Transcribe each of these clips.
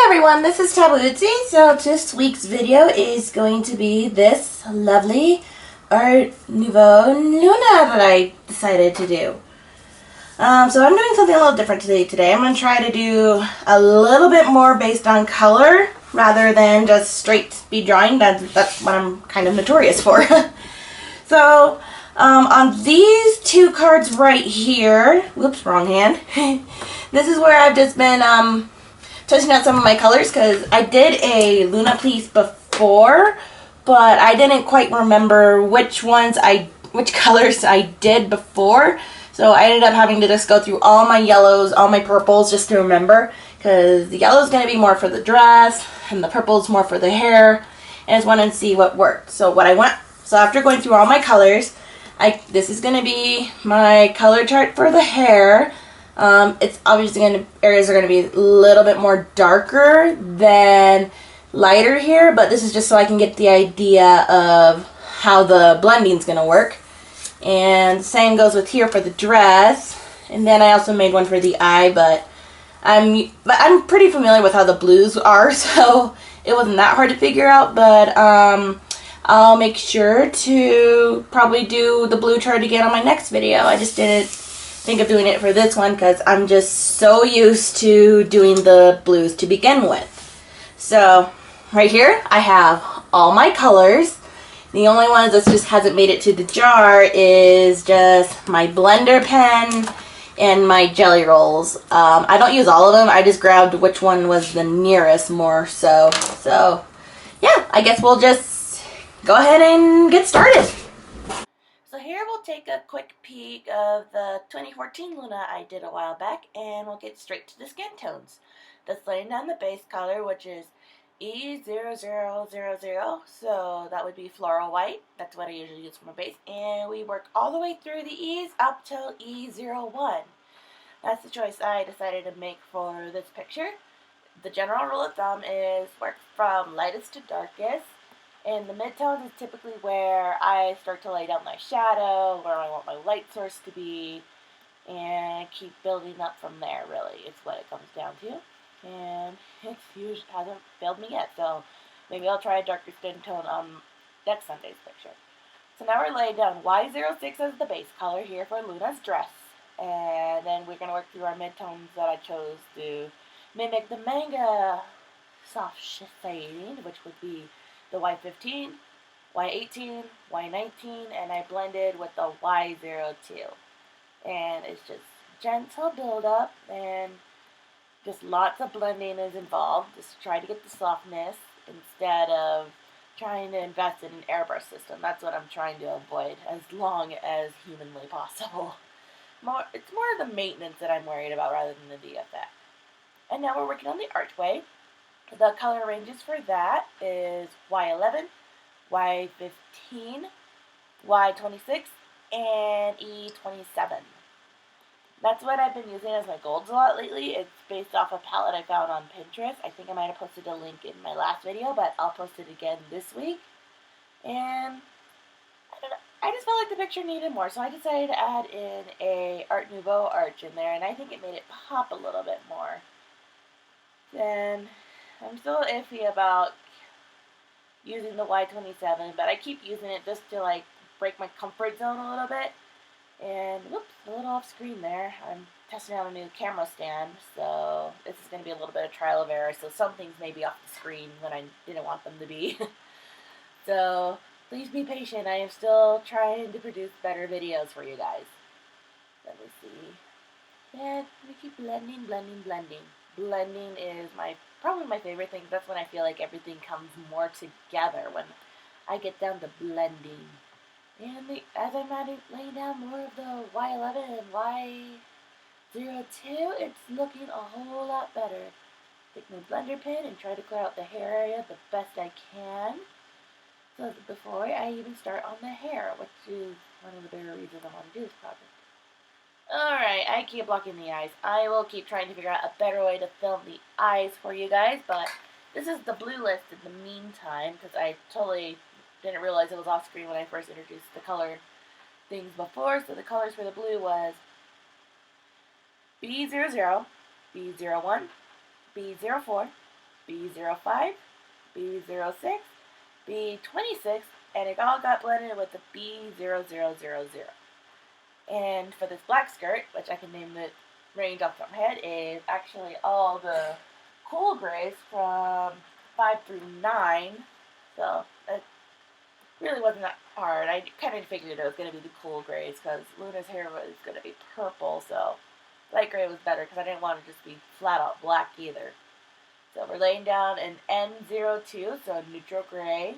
everyone, this is Tabuzzi. So this week's video is going to be this lovely Art Nouveau Luna that I decided to do. So I'm doing something a little different today. I'm going to try to do a little bit more based on color rather than just straight speed drawing. That's what I'm kind of notorious for. So on these two cards right here, whoops, wrong hand. This is where I've just been testing out some of my colors because I did a Luna piece before, but I didn't quite remember which colors I did before. So I ended up having to just go through all my yellows, all my purples just to remember, because the yellow is going to be more for the dress and the purple is more for the hair. And I just wanted to see what worked. So after going through all my colors, this is going to be my color chart for the hair. It's obviously areas are going to be a little bit more darker than lighter here, but this is just so I can get the idea of how the blending is going to work. And the same goes with here for the dress. And then I also made one for the eye, but I'm pretty familiar with how the blues are, so it wasn't that hard to figure out. But I'll make sure to probably do the blue chart again on my next video. I just didn't think of doing it for this one because I'm just so used to doing the blues to begin with. So right here I have all my colors. The only one that just hasn't made it to the jar is just my blender pen and my GellyRolls. I don't use all of them. I just grabbed which one was the nearest more so. So yeah, I guess we'll just go ahead and get started. So here we'll take a quick peek of the 2014 Luna I did a while back, and we'll get straight to the skin tones. Just laying down the base color, which is E0000, so that would be floral white. That's what I usually use for my base. And we work all the way through the E's up till E01. That's the choice I decided to make for this picture. The general rule of thumb is work from lightest to darkest. And the midtones is typically where I start to lay down my shadow, where I want my light source to be, and keep building up from there, really. It's what it comes down to. And it usually hasn't failed me yet, so maybe I'll try a darker skin tone on next Sunday's picture. So now we're laying down Y06 as the base color here for Luna's dress. And then we're going to work through our midtones that I chose to mimic the manga soft shade, which would be the Y15, Y18, Y19, and I blended with the Y02. And it's just gentle build-up, and just lots of blending is involved. Just try to get the softness instead of trying to invest in an airbrush system. That's what I'm trying to avoid as long as humanly possible. It's more of the maintenance that I'm worried about rather than the DFX. And now we're working on the archway. The color ranges for that is Y11, Y15, Y26, and E27. That's what I've been using as my golds a lot lately. It's based off a palette I found on Pinterest. I think I might have posted a link in my last video, but I'll post it again this week. And I just felt like the picture needed more, so I decided to add in a Art Nouveau Arch in there, and I think it made it pop a little bit more. Then I'm still iffy about using the Y27, but I keep using it just to like break my comfort zone a little bit. And whoops, a little off screen there. I'm testing out a new camera stand, so this is going to be a little bit of trial and error, so some things may be off the screen when I didn't want them to be. So please be patient. I am still trying to produce better videos for you guys. Let me see. Yeah, we keep blending. Blending is probably my favorite thing. That's when I feel like everything comes more together, when I get down to blending. And as I'm laying down more of the Y11 and Y02, it's looking a whole lot better. Take my blender pen and try to clear out the hair area the best I can. So before I even start on the hair, which is one of the bigger reasons I want to do this project. Alright, I keep blocking the eyes. I will keep trying to figure out a better way to film the eyes for you guys, but this is the blue list in the meantime, because I totally didn't realize it was off screen when I first introduced the color things before. So the colors for the blue was B00, B01, B04, B05, B06, B26, and it all got blended with the B0000. And for this black skirt, which I can name the range off the top of my head, is actually all the cool grays from 5 through 9. So it really wasn't that hard. I kind of figured it was going to be the cool grays because Luna's hair was going to be purple, so light gray was better because I didn't want to just be flat out black either. So we're laying down an N02, so neutral gray,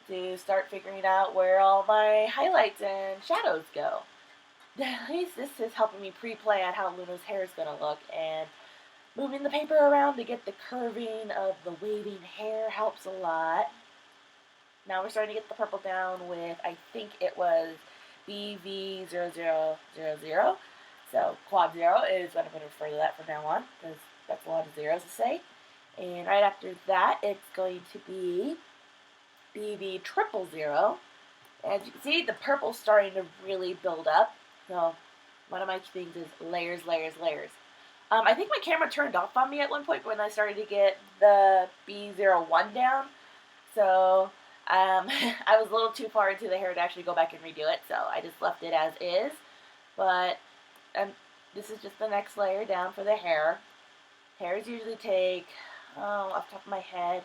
to start figuring out where all my highlights and shadows go. At least this is helping me pre-plan how Luna's hair is going to look, and moving the paper around to get the curving of the waving hair helps a lot. Now we're starting to get the purple down with, I think it was BV0000. So quad 0 is what I'm going to refer to that from now on, because that's a lot of zeros to say. And right after that, it's going to be BV000. As you can see, the purple's starting to really build up. So one of my things is layers, layers, layers. I think my camera turned off on me at one point when I started to get the B01 down. So I was a little too far into the hair to actually go back and redo it. So I just left it as is. But this is just the next layer down for the hair. Hairs usually take, off the top of my head,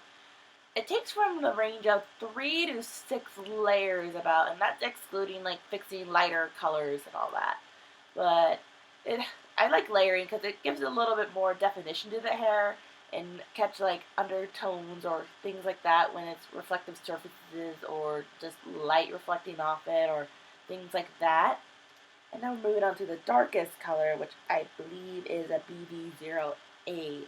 it takes from the range of 3 to 6 layers about, and that's excluding like fixing lighter colors and all that. But I like layering because it gives a little bit more definition to the hair and catch like undertones or things like that when it's reflective surfaces or just light reflecting off it or things like that. And now we're moving on to the darkest color, which I believe is a BV08.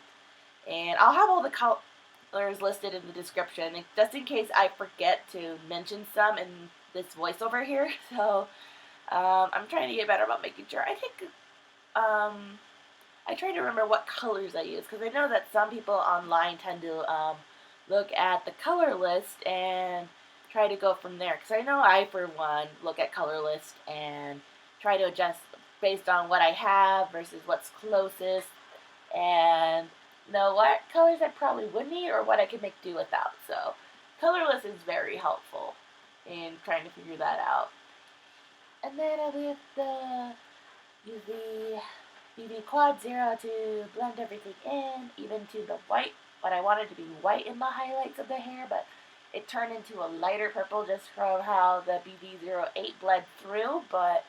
And I'll have all the colors listed in the description, just in case I forget to mention some in this voiceover here. So I'm trying to get better about making sure. I think I try to remember what colors I use, because I know that some people online tend to look at the color list and try to go from there. Because I know I, for one, look at color list and try to adjust based on what I have versus what's closest, and know what colors I probably would need or what I could make do without. So color list is very helpful in trying to figure that out. And then I'll use the BB quad 0 to blend everything in, even to the white. But I wanted to be white in the highlights of the hair, but it turned into a lighter purple just from how the BB08 bled through. But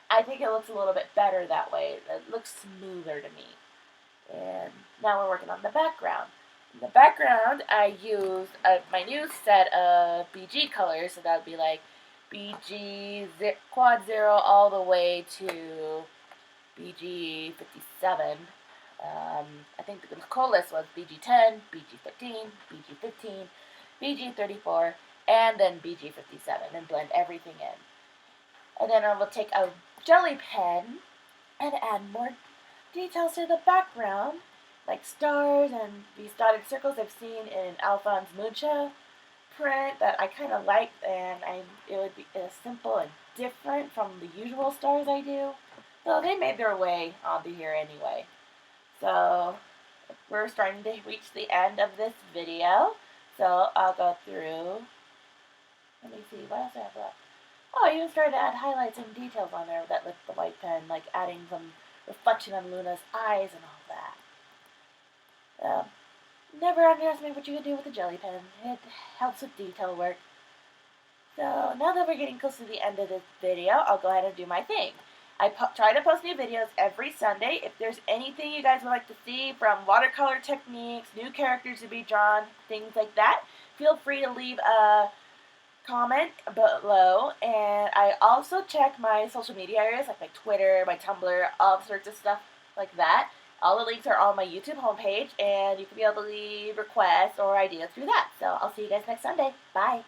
I think it looks a little bit better that way. It looks smoother to me. And now we're working on the background. In the background, I used my new set of BG colors, so that would be like BG quad 0 all the way to BG 57. I think the coolest was BG 10, BG 13, BG 15, BG 34, and then BG 57, and blend everything in. And then I will take a jelly pen and add more details to the background, like stars and these dotted circles I've seen in Alphonse Mucha print that I kind of like, and it would be simple and different from the usual stars I do. So they made their way onto here anyway. So we're starting to reach the end of this video. So I'll go through. Let me see, what else I have left? Oh, I even started to add highlights and details on there that with the white pen, like adding some reflection on Luna's eyes and all that. Never underestimate what you can do with a jelly pen. It helps with detail work. So now that we're getting close to the end of this video, I'll go ahead and do my thing. I try to post new videos every Sunday. If there's anything you guys would like to see, from watercolor techniques, new characters to be drawn, things like that, feel free to leave a comment below. And I also check my social media areas, like my Twitter, my Tumblr, all sorts of stuff like that. All the links are on my YouTube homepage, and you can be able to leave requests or ideas through that. So I'll see you guys next Sunday. Bye.